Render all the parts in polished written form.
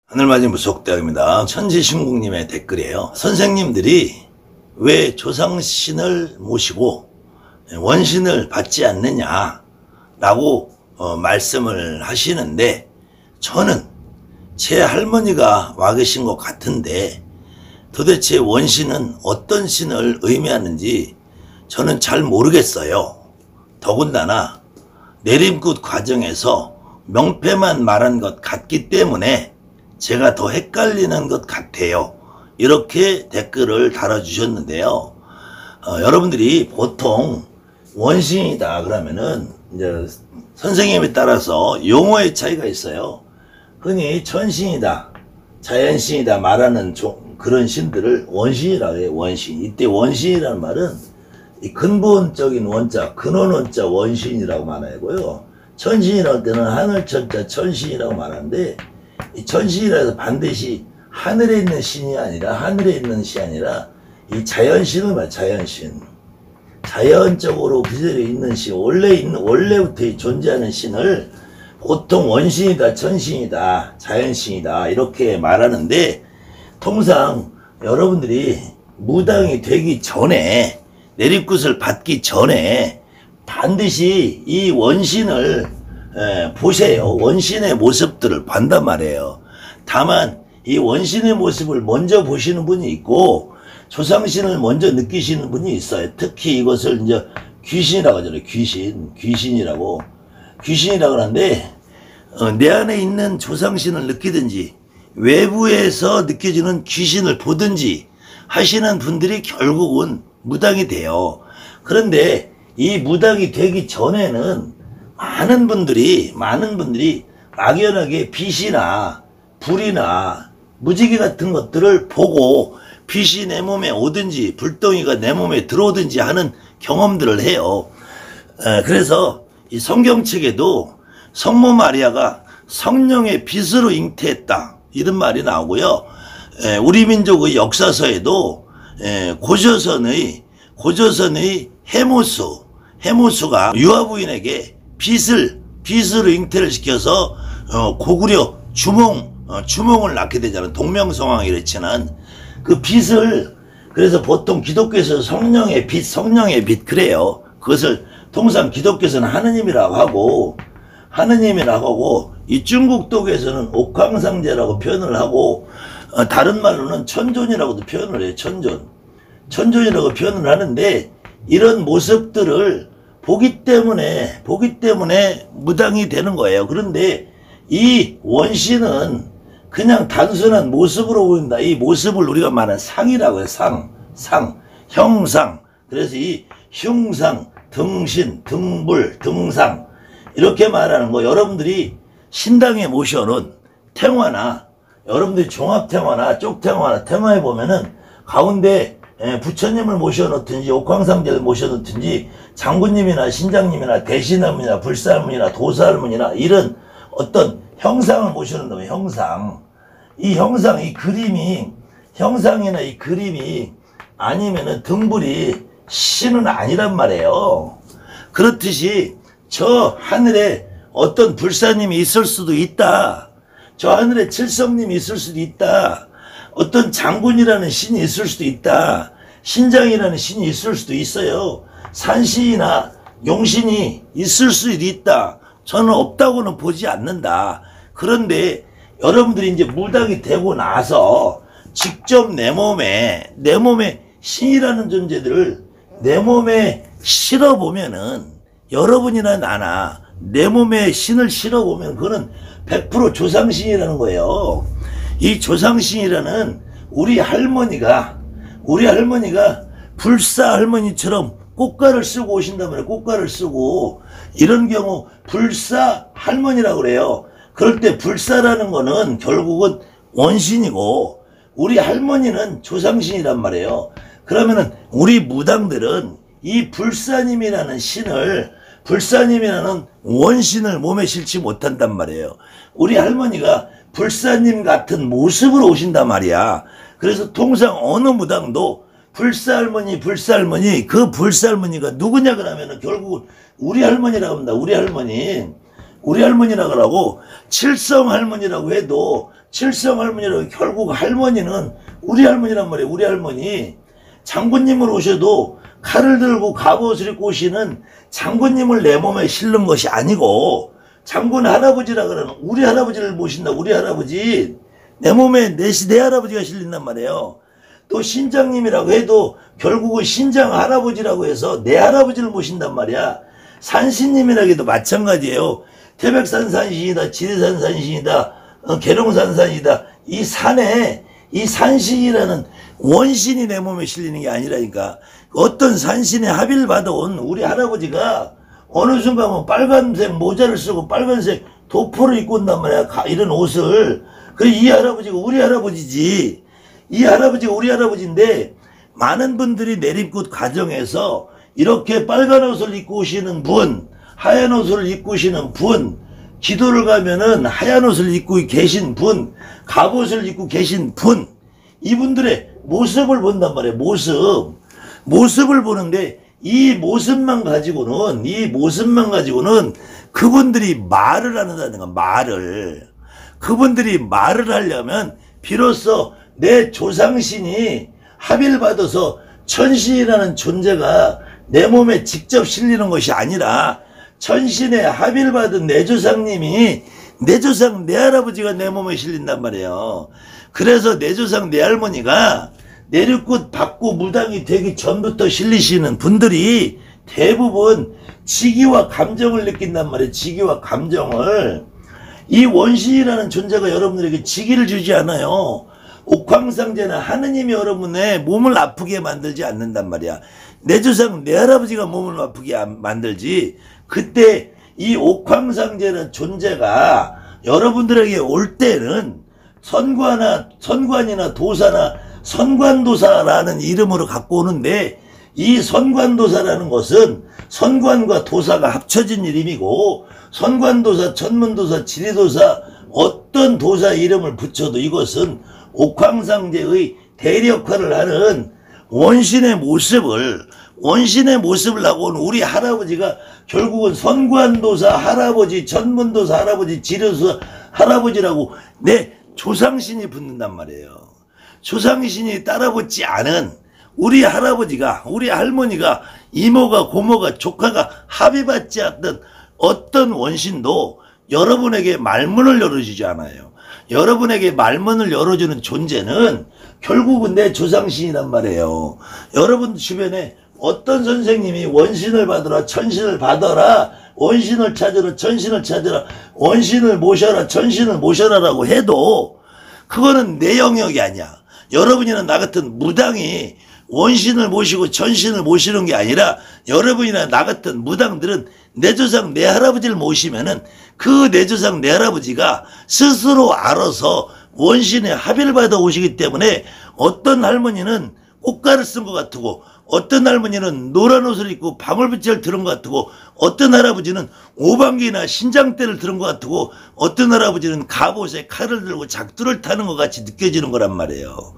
하늘맞이 무속대학입니다. 천지신국님의 댓글이에요. 선생님들이 왜 조상신을 모시고 원신을 받지 않느냐라고 말씀을 하시는데, 저는 제 할머니가 와 계신 것 같은데 도대체 원신은 어떤 신을 의미하는지 저는 잘 모르겠어요. 더군다나 내림굿 과정에서 명패만 말한 것 같기 때문에 제가 더 헷갈리는 것 같아요. 이렇게 댓글을 달아주셨는데요. 여러분들이 보통 원신이다 그러면은 이제 선생님에 따라서 용어의 차이가 있어요. 흔히 천신이다, 자연신이다 말하는 그런 신들을 원신이라고 해요. 원신. 이때 원신이라는 말은 이 근본적인 원자, 근원 원자 원신이라고 말하고요. 천신이라고 할 때는 하늘천자 천신이라고 말하는데, 이 천신이라 해서 반드시 하늘에 있는 신이 아니라, 하늘에 있는 신이 아니라 이 자연신을 말, 자연신. 자연적으로 그대로 있는 신, 원래부터 존재하는 신을 보통 원신이다, 천신이다, 자연신이다 이렇게 말하는데, 통상 여러분들이 무당이 되기 전에, 내립굿을 받기 전에 반드시 이 원신을 보세요. 원신의 모습들을 본단 말이에요. 다만 이 원신의 모습을 먼저 보시는 분이 있고 조상신을 먼저 느끼시는 분이 있어요. 특히 이것을 이제 귀신이라고 하잖아요. 귀신이라고 하는데, 내 안에 있는 조상신을 느끼든지 외부에서 느껴지는 귀신을 보든지 하시는 분들이 결국은 무당이 돼요. 그런데 이 무당이 되기 전에는 많은 분들이 막연하게 빛이나 불이나 무지개 같은 것들을 보고 빛이 내 몸에 오든지 불덩이가 내 몸에 들어오든지 하는 경험들을 해요. 그래서 이 성경책에도 성모 마리아가 성령의 빛으로 잉태했다 이런 말이 나오고요. 우리 민족의 역사서에도 고조선의 해모수가 유아부인에게 빛으로 잉태를 시켜서 고구려 주몽을 낳게 되잖아요. 동명성왕이라 치는 그 빛을, 그래서 보통 기독교에서 성령의 빛 그래요. 그것을 통상 기독교에서는 하느님이라고 하고 이 중국독에서는 옥황상제라고 표현을 하고, 다른 말로는 천존이라고도 표현을 해요. 천존이라고 표현을 하는데, 이런 모습들을 보기 때문에 무당이 되는 거예요. 그런데 이 원신은 그냥 단순한 모습으로 보인다. 이 모습을 우리가 말하는 상이라고 해요. 형상. 그래서 이 흉상, 등신, 등불, 등상 이렇게 말하는 거, 여러분들이 신당에 모셔놓은 탱화나 여러분들이 종합탱화나 쪽탱화나 탱화에 보면은 가운데 부처님을 모셔놓든지 옥황상제를 모셔놓든지 장군님이나 신장님이나 대신할머니나 불사할머니나 도사할머니나 이런 어떤 형상을 모셔놓는다면 이 형상이나 이 그림이 아니면은 등불이 신은 아니란 말이에요. 그렇듯이 저 하늘에 어떤 불사님이 있을 수도 있다. 저 하늘에 칠성님이 있을 수도 있다. 어떤 장군이라는 신이 있을 수도 있다. 신장이라는 신이 있을 수도 있어요. 산신이나 용신이 있을 수도 있다. 저는 없다고는 보지 않는다. 그런데 여러분들이 이제 무당이 되고 나서 직접 내 몸에 신이라는 존재들을 내 몸에 실어보면은, 여러분이나 나나 내 몸에 신을 실어보면 그거는 100% 조상신이라는 거예요. 이 조상신이라는 우리 할머니가 불사 할머니처럼 꽃가를 쓰고 오신단 말이에요. 꽃가를 쓰고, 이런 경우 불사 할머니라고 그래요. 그럴 때 불사라는 거는 결국은 원신이고 우리 할머니는 조상신이란 말이에요. 그러면은 우리 무당들은 이 불사님이라는 원신을 몸에 실지 못한단 말이에요. 우리 할머니가 불사님 같은 모습으로 오신단 말이야. 그래서 통상 어느 무당도 불사할머니 그 불사할머니가 누구냐 그러면은 결국은 우리 할머니라고 합니다. 우리 할머니라고 하고, 칠성할머니라고 해도 칠성 할머니라고. 결국 할머니는 우리 할머니란 말이에요. 우리 할머니. 장군님을 오셔도 칼을 들고 갑옷을 입고 오시는 장군님을 내 몸에 실는 것이 아니고, 장군 할아버지라 그러는 우리 할아버지를 모신다. 우리 할아버지. 내 몸에 내 할아버지가 실린단 말이에요. 또 신장님이라고 해도 결국은 신장 할아버지라고 해서 내 할아버지를 모신단 말이야. 산신님이라고 해도 마찬가지예요. 태백산 산신이다, 지리산 산신이다, 계룡산 산이다. 이 산에 이 산신이라는 원신이 내 몸에 실리는 게 아니라니까. 어떤 산신의 합의를 받아온 우리 할아버지가 어느 순간 빨간색 모자를 쓰고 빨간색 도포를 입고 온단 말이야. 이런 옷을. 그래, 이 할아버지가 우리 할아버지지. 이 할아버지가 우리 할아버지인데, 많은 분들이 내림굿 과정에서 이렇게 빨간 옷을 입고 오시는 분, 하얀 옷을 입고 오시는 분, 기도를 가면은 하얀 옷을 입고 계신 분, 갑옷을 입고 계신 분, 이분들의 모습을 본단 말이에요. 모습을 보는데, 이 모습만 가지고는 그분들이 말을 한다는 거야. 그분들이 말을 하려면 비로소 내 조상신이 합의를 받아서 천신이라는 존재가 내 몸에 직접 실리는 것이 아니라, 천신의 합의를 받은 내 조상님이, 내 조상 내 할아버지가 내 몸에 실린단 말이에요. 그래서 내 조상 내 할머니가 내륙굿 받고 무당이 되기 전부터 실리시는 분들이 대부분 직위와 감정을 느낀단 말이에요. 직위와 감정을. 이 원신이라는 존재가 여러분들에게 직위를 주지 않아요. 옥황상제는 하느님이 여러분의 몸을 아프게 만들지 않는단 말이야. 내 조상 내 할아버지가 몸을 아프게 만들지. 그때 이 옥황상제는 존재가 여러분들에게 올 때는 선관이나 도사나 선관도사라는 이름으로 갖고 오는데, 이 선관도사라는 것은 선관과 도사가 합쳐진 이름이고, 선관도사, 천문도사, 지리도사, 어떤 도사 이름을 붙여도 이것은 옥황상제의 대력화를 하는 원신의 모습을 하고 온 우리 할아버지가 결국은 선관도사 할아버지, 천문도사 할아버지, 지리도사 할아버지라고 내 조상신이 붙는단 말이에요. 조상신이 따라붙지 않은 우리 할아버지가, 우리 할머니가, 이모가, 고모가, 조카가 합의받지 않던 어떤 원신도 여러분에게 말문을 열어주지 않아요. 여러분에게 말문을 열어주는 존재는 결국은 내 조상신이란 말이에요. 여러분 주변에 어떤 선생님이 원신을 받으라, 천신을 받아라, 원신을 찾으라, 천신을 찾으라, 원신을 모셔라, 천신을 모셔라라고 해도 그거는 내 영역이 아니야. 여러분이나 나 같은 무당이 원신을 모시고 천신을 모시는 게 아니라, 여러분이나 나 같은 무당들은 내 조상 내 할아버지를 모시면은 그 내 조상 내 할아버지가 스스로 알아서 원신의 합의를 받아 오시기 때문에, 어떤 할머니는 꽃가를 쓴 것 같고, 어떤 할머니는 노란 옷을 입고 방울빛을 들은 것 같고, 어떤 할아버지는 오방기나 신장대를 들은 것 같고, 어떤 할아버지는 갑옷에 칼을 들고 작두를 타는 것 같이 느껴지는 거란 말이에요.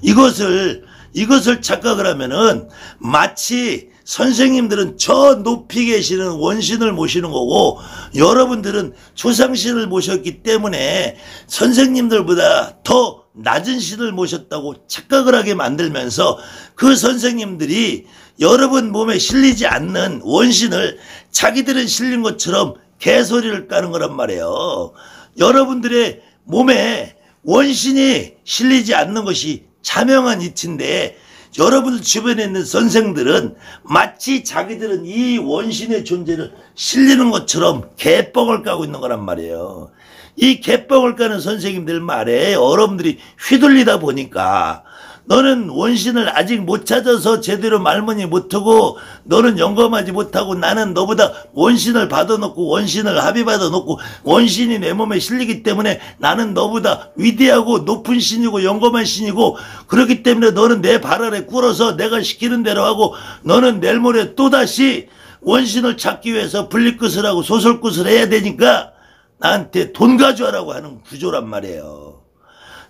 이것을 착각을 하면은 마치 선생님들은 저 높이 계시는 원신을 모시는 거고, 여러분들은 조상신을 모셨기 때문에 선생님들보다 더 낮은 신을 모셨다고 착각을 하게 만들면서, 그 선생님들이 여러분 몸에 실리지 않는 원신을 자기들은 실린 것처럼 개소리를 까는 거란 말이에요. 여러분들의 몸에 원신이 실리지 않는 것이 자명한 이치인데, 여러분들 주변에 있는 선생들은 마치 자기들은 이 원신의 존재를 실리는 것처럼 개뻥을 까고 있는 거란 말이에요. 이 개뻥을 까는 선생님들 말에 여러분들이 휘둘리다 보니까, 너는 원신을 아직 못 찾아서 제대로 말문이 못하고, 너는 영검하지 못하고, 나는 너보다 원신을 받아놓고 원신을 합의받아놓고 원신이 내 몸에 실리기 때문에 나는 너보다 위대하고 높은 신이고 영검한 신이고, 그렇기 때문에 너는 내 발 아래 꿇어서 내가 시키는 대로 하고, 너는 내일 모레 또다시 원신을 찾기 위해서 분리끝을 하고 소설끝을 해야 되니까 나한테 돈 가져와라고 하는 구조란 말이에요.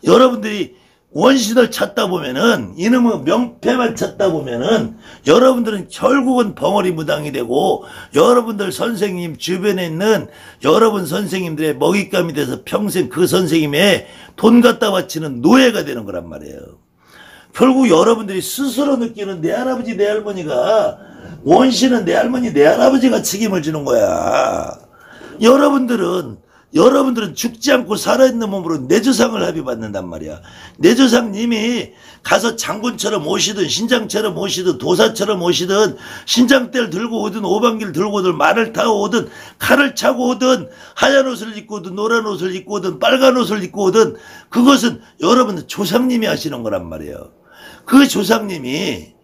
여러분들이 원신을 찾다 보면은, 이놈의 명패만 찾다 보면은 여러분들은 결국은 벙어리 무당이 되고, 여러분들 선생님 주변에 있는 여러분 선생님들의 먹잇감이 돼서 평생 그 선생님의 돈 갖다 바치는 노예가 되는 거란 말이에요. 결국 여러분들이 스스로 느끼는 내 할아버지 내 할머니가, 원신은 내 할머니 내 할아버지가 책임을 지는 거야. 여러분들은 죽지 않고 살아있는 몸으로 내 조상을 합의받는단 말이야. 내 조상님이 가서 장군처럼 오시든 신장처럼 오시든 도사처럼 오시든 신장대를 들고 오든 오방기를 들고 오든 말을 타고 오든 칼을 차고 오든 하얀 옷을 입고 오든 노란 옷을 입고 오든 빨간 옷을 입고 오든 그것은 여러분들 조상님이 하시는 거란 말이에요. 그 조상님이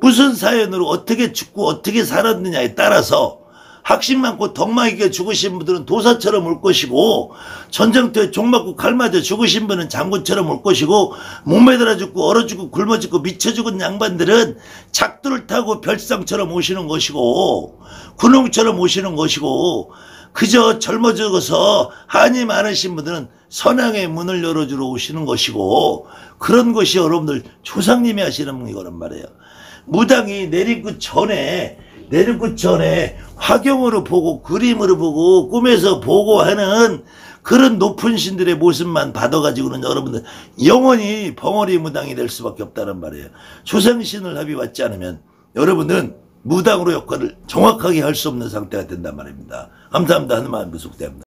무슨 사연으로 어떻게 죽고 어떻게 살았느냐에 따라서 학식 많고 덕망 있게 죽으신 분들은 도사처럼 올 것이고, 전쟁터에 종 맞고 칼 맞아 죽으신 분은 장군처럼 올 것이고, 못 매달아 죽고 얼어 죽고 굶어 죽고 미쳐 죽은 양반들은 작두를 타고 별상처럼 오시는 것이고, 군웅처럼 오시는 것이고, 그저 젊어 죽어서 한이 많으신 분들은 선왕의 문을 열어주러 오시는 것이고, 그런 것이 여러분들 조상님이 하시는 거란 말이에요. 무당이 내리기 전에 화경으로 보고 그림으로 보고 꿈에서 보고 하는 그런 높은 신들의 모습만 받아가지고는 여러분들 영원히 벙어리 무당이 될 수밖에 없다는 말이에요. 조상신을 합의받지 않으면 여러분들은 무당으로 역할을 정확하게 할 수 없는 상태가 된단 말입니다. 감사합니다. 하늘만 무속대합니다.